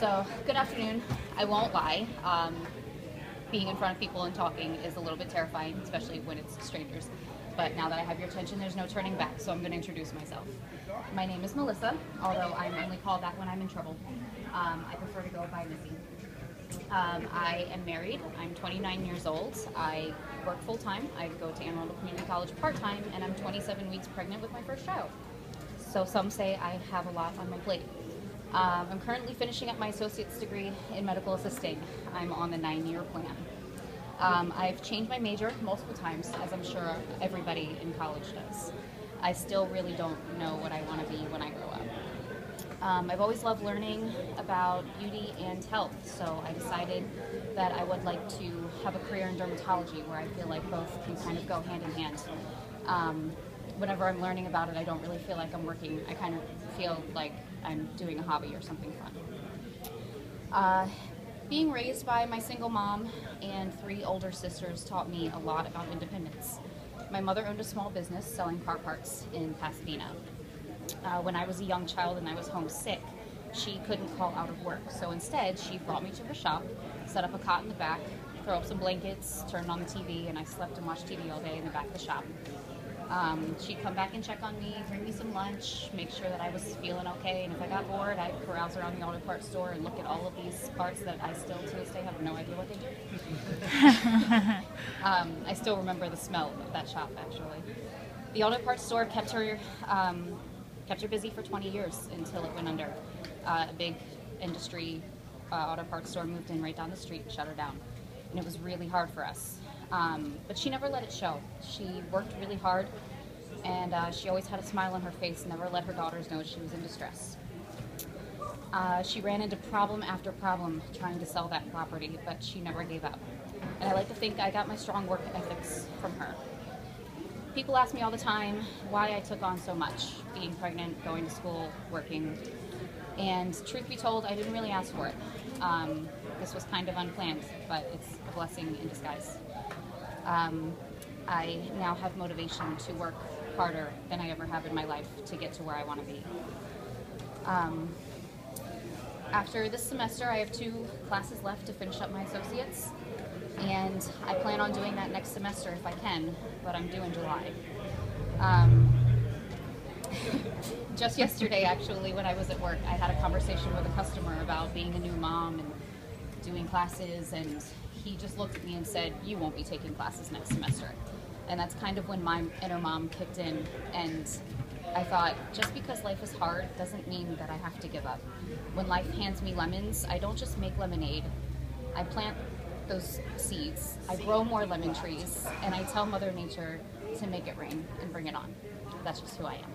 So, good afternoon. I won't lie. Being in front of people and talking is a little bit terrifying, especially when it's strangers. But now that I have your attention, there's no turning back, so I'm going to introduce myself. My name is Melissa, although I'm only called that when I'm in trouble. I prefer to go by Missy. I am married. I'm 29 years old. I work full-time. I go to Anne Arundel Community College part-time, and I'm 27 weeks pregnant with my first child. So some say I have a lot on my plate. I'm currently finishing up my associate's degree in medical assisting. I'm on the 9-year plan. I've changed my major multiple times, as I'm sure everybody in college does. I still really don't know what I want to be when I grow up. I've always loved learning about beauty and health, so I decided that I would like to have a career in dermatology where I feel like both can kind of go hand in hand. Whenever I'm learning about it, I don't really feel like I'm working. I kind of feel like I'm doing a hobby or something fun. Being raised by my single mom and 3 older sisters taught me a lot about independence. My mother owned a small business selling car parts in Pasadena. When I was a young child and I was homesick, she couldn't call out of work, so instead she brought me to her shop, set up a cot in the back, throw up some blankets, turned on the TV, and I slept and watched TV all day in the back of the shop. She'd come back and check on me, bring me some lunch, make sure that I was feeling okay, and if I got bored, I'd carouse around the auto parts store and look at all of these parts that I still to this day have no idea what they do. I still remember the smell of that shop, actually. The auto parts store kept her busy for 20 years until it went under. A big industry auto parts store moved in right down the street and shut her down, and it was really hard for us. But she never let it show. She worked really hard, and she always had a smile on her face, never let her daughters know she was in distress. She ran into problem after problem trying to sell that property, but she never gave up. And I like to think I got my strong work ethics from her. People ask me all the time why I took on so much, being pregnant, going to school, working, and truth be told, I didn't really ask for it. This was kind of unplanned, but it's a blessing in disguise. I now have motivation to work harder than I ever have in my life to get to where I want to be. After this semester, I have 2 classes left to finish up my associates, and I plan on doing that next semester if I can, but I'm due in July. Just yesterday, actually, when I was at work, I had a conversation with a customer about being a new mom and doing classes, and he just looked at me and said, "You won't be taking classes next semester." And that's kind of when my inner mom kicked in, and I thought, just because life is hard doesn't mean that I have to give up. When life hands me lemons, I don't just make lemonade. I plant those seeds, I grow more lemon trees, and I tell Mother Nature to make it rain and bring it on. That's just who I am.